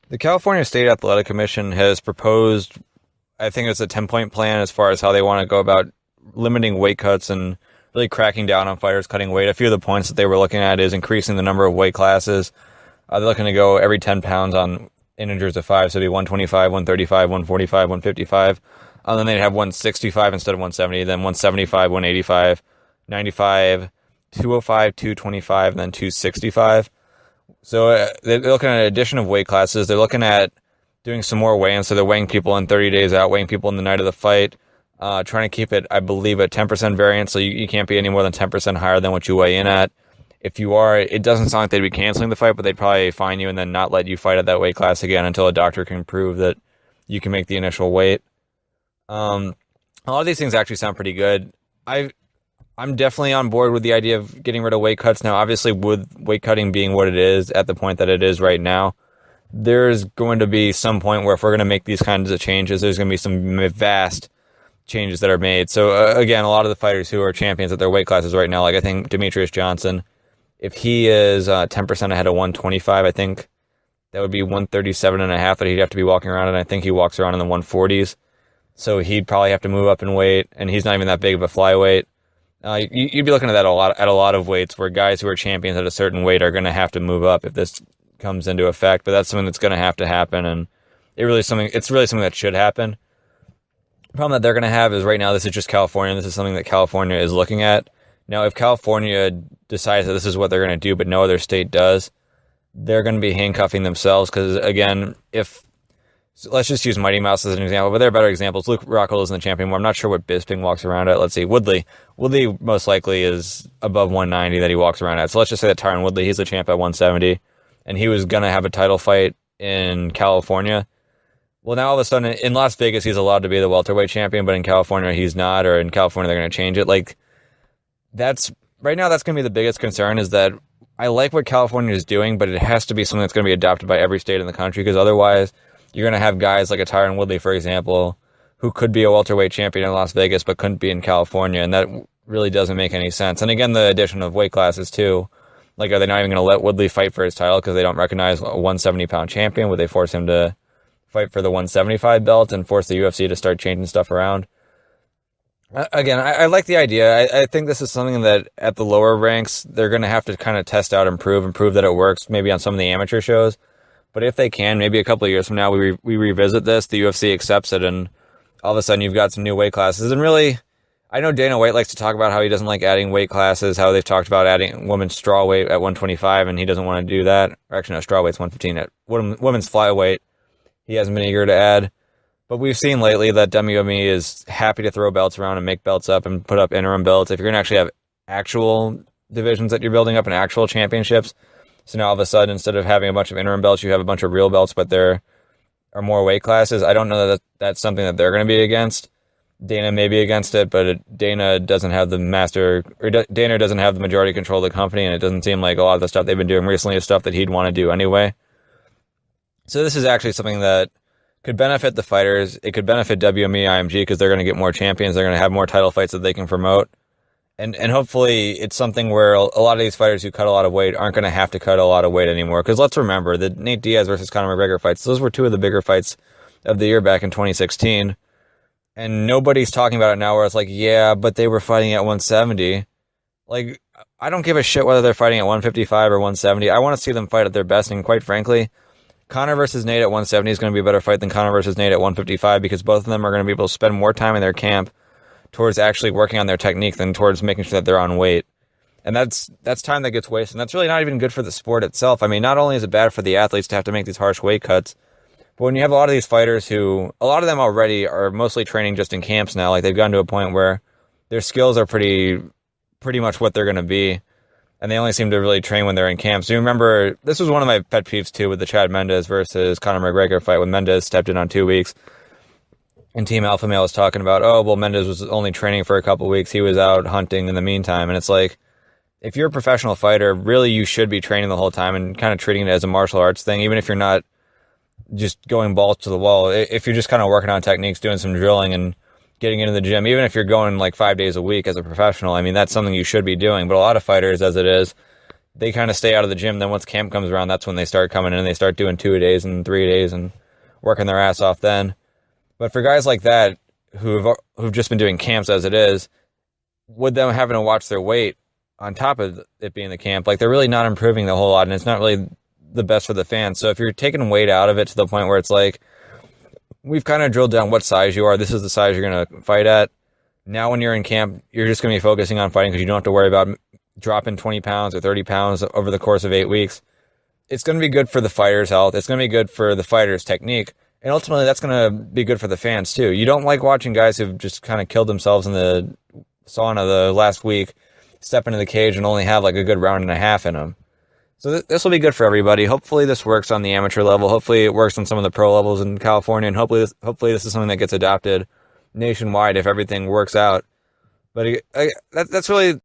The California State Athletic Commission has proposed, I think it's a 10-point plan as far as how they want to go about limiting weight cuts and really cracking down on fighters cutting weight. A few of the points that they were looking at is increasing the number of weight classes. They're looking to go every 10 pounds on integers of 5, so it'd be 125, 135, 145, 155. Then they'd have 165 instead of 170, then 175, 185, 95, 205, 225, and then 265. So they're looking at an addition of weight classes. They're looking at doing some more weigh-ins. So they're weighing people in 30 days out, weighing people in the night of the fight, trying to keep it, I believe, at 10% variance. So you can't be any more than 10% higher than what you weigh in at. If you are, it doesn't sound like they'd be canceling the fight, but they'd probably fine you and then not let you fight at that weight class again until a doctor can prove that you can make the initial weight. A lot of these things actually sound pretty good. I'm definitely on board with the idea of getting rid of weight cuts. Now, obviously, with weight cutting being what it is at the point that it is right now, there's going to be some point where if we're going to make these kinds of changes, there's going to be some vast changes that are made. So, again, a lot of the fighters who are champions at their weight classes right now, like I think Demetrius Johnson, if he is 10% ahead of 125, I think that would be 137 and a half that he'd have to be walking around, and I think he walks around in the 140s. So he'd probably have to move up in weight, and he's not even that big of a flyweight. You'd be looking at that a lot of weights where guys who are champions at a certain weight are going to have to move up if this comes into effect. But that's something that's going to have to happen, and it's really something that should happen. The problem that they're going to have is right now this is just California, and this is something that California is looking at. Now, if California decides that this is what they're going to do, but no other state does, they're going to be handcuffing themselves because, again, so let's just use Mighty Mouse as an example, but there are better examples. Luke Rockhold isn't the champion anymore. I'm not sure what Bisping walks around at. Let's see, Woodley. Woodley most likely is above 190 that he walks around at. So let's just say that Tyron Woodley, he's the champ at 170, and he was going to have a title fight in California. Well, now all of a sudden, in Las Vegas, he's allowed to be the welterweight champion, but in California, he's not, or in California, they're going to change it. Right now, that's going to be the biggest concern is that I like what California is doing, but it has to be something that's going to be adopted by every state in the country, because otherwise you're going to have guys like a Tyron Woodley, for example, who could be a welterweight champion in Las Vegas but couldn't be in California, and that really doesn't make any sense. And again, the addition of weight classes too. Like, are they not even going to let Woodley fight for his title because they don't recognize a 170-pound champion? Would they force him to fight for the 175 belt and force the UFC to start changing stuff around? Again, I like the idea. I think this is something that at the lower ranks, they're going to have to kind of test out and prove that it works, maybe on some of the amateur shows. But if they can, maybe a couple of years from now, we revisit this, the UFC accepts it, and all of a sudden you've got some new weight classes. And really, I know Dana White likes to talk about how he doesn't like adding weight classes, how they've talked about adding women's strawweight at 125, and he doesn't want to do that. Or actually, no, strawweight's 115. At women's flyweight, he hasn't been eager to add. But we've seen lately that WME is happy to throw belts around and make belts up and put up interim belts. If you're going to actually have actual divisions that you're building up and actual championships, so now all of a sudden, instead of having a bunch of interim belts, you have a bunch of real belts, but there are more weight classes. I don't know that that's something that they're going to be against. Dana may be against it, but Dana doesn't have the majority control of the company, and it doesn't seem like a lot of the stuff they've been doing recently is stuff that he'd want to do anyway. So this is actually something that could benefit the fighters. It could benefit WME, IMG, because they're going to get more champions. They're going to have more title fights that they can promote. And hopefully it's something where a lot of these fighters who cut a lot of weight aren't going to have to cut a lot of weight anymore. Because let's remember, the Nate Diaz versus Conor McGregor fights, those were two of the bigger fights of the year back in 2016. And nobody's talking about it now where it's like, yeah, but they were fighting at 170. Like, I don't give a shit whether they're fighting at 155 or 170. I want to see them fight at their best. And quite frankly, Conor versus Nate at 170 is going to be a better fight than Conor versus Nate at 155 because both of them are going to be able to spend more time in their camp towards actually working on their technique than towards making sure that they're on weight. And that's time that gets wasted. And that's really not even good for the sport itself. I mean, not only is it bad for the athletes to have to make these harsh weight cuts, but when you have a lot of these fighters who, a lot of them already are mostly training just in camps now, like they've gotten to a point where their skills are pretty much what they're going to be. And they only seem to really train when they're in camp. So you remember, this was one of my pet peeves too with the Chad Mendes versus Conor McGregor fight when Mendes stepped in on 2 weeks. And Team Alpha Male was talking about, oh, well, Mendes was only training for a couple of weeks. He was out hunting in the meantime. And it's like, if you're a professional fighter, really you should be training the whole time and kind of treating it as a martial arts thing, even if you're not just going balls to the wall. If you're just kind of working on techniques, doing some drilling and getting into the gym, even if you're going like 5 days a week as a professional, I mean, that's something you should be doing. But a lot of fighters, as it is, they kind of stay out of the gym. Then once camp comes around, that's when they start coming in and they start doing 2-a-days and 3-a-days and working their ass off then. But for guys like that who've just been doing camps as it is, with them having to watch their weight on top of it being the camp, like they're really not improving the whole lot, and it's not really the best for the fans. So if you're taking weight out of it to the point where it's like, we've kind of drilled down what size you are, this is the size you're going to fight at. Now when you're in camp, you're just going to be focusing on fighting because you don't have to worry about dropping 20 pounds or 30 pounds over the course of 8 weeks. It's going to be good for the fighter's health. It's going to be good for the fighter's technique. And ultimately, that's going to be good for the fans, too. You don't like watching guys who've just kind of killed themselves in the sauna the last week step into the cage and only have like a good round and a half in them. So this will be good for everybody. Hopefully this works on the amateur level. Hopefully it works on some of the pro levels in California. And hopefully this is something that gets adopted nationwide if everything works out. But that's really